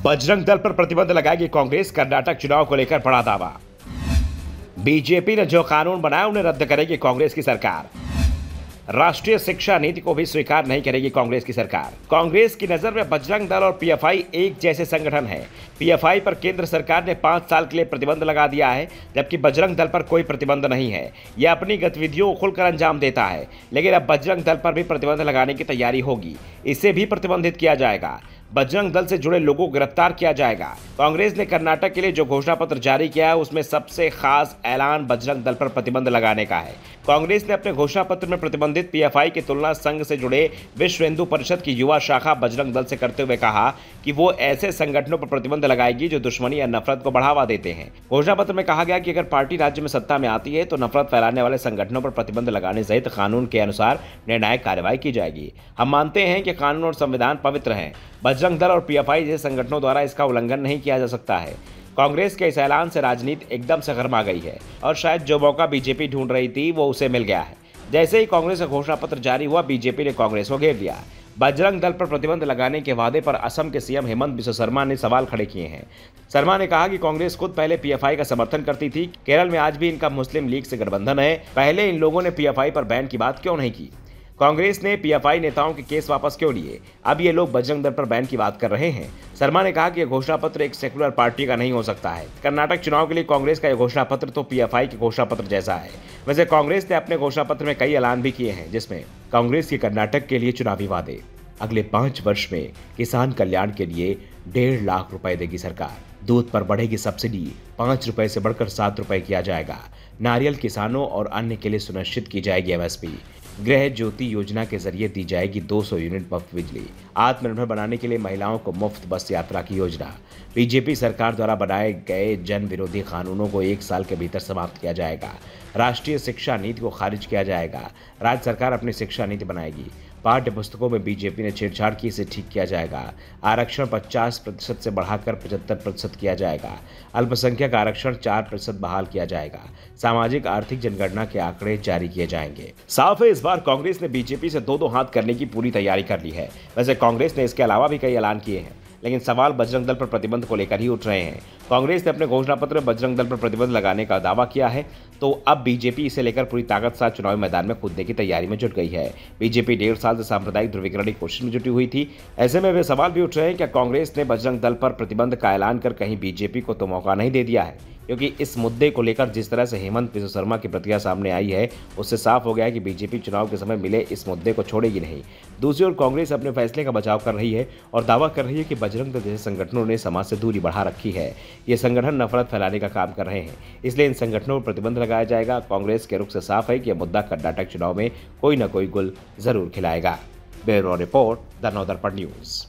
बजरंग दल पर प्रतिबंध लगाएगी कांग्रेस, कर्नाटक चुनाव को लेकर बड़ा दावा। बीजेपी ने जो कानून बनाया उन्हें रद्द करेगी कांग्रेस की सरकार। राष्ट्रीय शिक्षा नीति को भी स्वीकार नहीं करेगी कांग्रेस की सरकार। कांग्रेस की नजर में बजरंग दल और पीएफआई एक जैसे संगठन है। पीएफआई पर केंद्र सरकार ने 5 साल के लिए प्रतिबंध लगा दिया है, जबकि बजरंग दल पर कोई प्रतिबंध नहीं है। यह अपनी गतिविधियों को खुलकर अंजाम देता है, लेकिन अब बजरंग दल पर भी प्रतिबंध लगाने की तैयारी होगी। इसे भी प्रतिबंधित किया जाएगा। बजरंग दल से जुड़े लोगों को गिरफ्तार किया जाएगा। कांग्रेस ने कर्नाटक के लिए जो घोषणा पत्र जारी किया है, उसमें सबसे खास ऐलान बजरंग दल पर प्रतिबंध लगाने का है। कांग्रेस ने अपने घोषणा पत्र में प्रतिबंधित पीएफआई की तुलना संघ से जुड़े विश्व हिंदू परिषद की युवा शाखा बजरंग दल से करते हुए कहा कि वो ऐसे संगठनों पर प्रतिबंध लगाएगी जो दुश्मनी या नफरत को बढ़ावा देते हैं। घोषणा पत्र में कहा गया कि अगर पार्टी राज्य में सत्ता में आती है तो नफरत फैलाने वाले संगठनों पर प्रतिबंध लगाने सहित कानून के अनुसार निर्णायक कार्रवाई की जाएगी। हम मानते हैं कि कानून और संविधान पवित्र हैं। बजरंग दल और पीएफआई जैसे संगठनों द्वारा इसका उल्लंघन नहीं किया जा सकता है। कांग्रेस के इस ऐलान से राजनीति एकदम से गर्मा गई है और शायद जो मौका बीजेपी ढूंढ रही थी वो उसे मिल गया है। जैसे ही कांग्रेस का घोषणा पत्र जारी हुआ, बीजेपी ने कांग्रेस को घेर लिया। बजरंग दल पर प्रतिबंध लगाने के वादे पर असम के सीएम हेमंत बिस्वा शर्मा ने सवाल खड़े किए हैं। शर्मा ने कहा कि कांग्रेस खुद पहले पीएफआई का समर्थन करती थी। केरल में आज भी इनका मुस्लिम लीग से गठबंधन है। पहले इन लोगों ने पीएफआई पर बैन की बात क्यों नहीं की? कांग्रेस ने पीएफआई नेताओं के केस वापस क्यों लिए? अब ये लोग बजरंग दल पर बैन की बात कर रहे हैं। शर्मा ने कहा कि यह घोषणा पत्र एक सेकुलर पार्टी का नहीं हो सकता है। कर्नाटक चुनाव के लिए कांग्रेस का यह घोषणा पत्र तो पीएफआई के घोषणा पत्र जैसा है। वैसे कांग्रेस ने अपने घोषणा पत्र में कई ऐलान भी किए हैं, जिसमें कांग्रेस के कर्नाटक के लिए चुनावी वादे। अगले 5 वर्ष में किसान कल्याण के लिए 1.5 लाख रुपए देगी सरकार। दूध पर बढ़ेगी सब्सिडी, 5 रुपए से बढ़कर 7 रुपए किया जाएगा। नारियल किसानों और अन्य के लिए सुनिश्चित की जाएगी एमएसपी। गृह ज्योति योजना के जरिए दी जाएगी 200 यूनिट मुफ्त बिजली। आत्मनिर्भर बनाने के लिए महिलाओं को मुफ्त बस यात्रा की योजना। बीजेपी सरकार द्वारा बनाए गए जन विरोधी कानूनों को 1 साल के भीतर समाप्त किया जाएगा। राष्ट्रीय शिक्षा नीति को खारिज किया जाएगा। राज्य सरकार अपनी शिक्षा नीति बनाएगी। पाठ्य पुस्तकों में बीजेपी ने छेड़छाड़ की, इसे ठीक किया जाएगा। आरक्षण 50% से बढ़ाकर 75% किया जाएगा। अल्पसंख्यक आरक्षण 4% बहाल किया जाएगा। सामाजिक आर्थिक जनगणना के आंकड़े जारी किए जाएंगे। साफ है, इस बार कांग्रेस ने बीजेपी से 2-2 हाथ करने की पूरी तैयारी कर ली है। वैसे कांग्रेस ने इसके अलावा भी कई ऐलान किए हैं, लेकिन सवाल बजरंग दल पर प्रतिबंध को लेकर ही उठ रहे हैं। कांग्रेस ने अपने घोषणा पत्र में बजरंग दल पर प्रतिबंध लगाने का दावा किया है, तो अब बीजेपी इसे लेकर पूरी ताकत के साथ चुनावी मैदान में कूदने की तैयारी में जुट गई है। बीजेपी 1.5 साल से सांप्रदायिक ध्रुवीकरण की कोशिश में जुटी हुई थी। ऐसे में वे सवाल भी उठ रहे हैं कि कांग्रेस ने बजरंग दल पर प्रतिबंध का ऐलान कर कहीं बीजेपी को तो मौका नहीं दे दिया है, क्योंकि इस मुद्दे को लेकर जिस तरह से हेमंत बिस्वा शर्मा की प्रतिक्रिया सामने आई है, उससे साफ हो गया है कि बीजेपी चुनाव के समय मिले इस मुद्दे को छोड़ेगी नहीं। दूसरी ओर कांग्रेस अपने फैसले का बचाव कर रही है और दावा कर रही है कि बजरंग दल जैसे संगठनों ने समाज से दूरी बढ़ा रखी है। ये संगठन नफरत फैलाने का काम कर रहे हैं, इसलिए इन संगठनों पर प्रतिबंध लगाया जाएगा। कांग्रेस के रुख से साफ है कि यह मुद्दा कर्नाटक चुनाव में कोई न कोई गुल जरूर खिलाएगा। Bureau report, the Navdarpan news.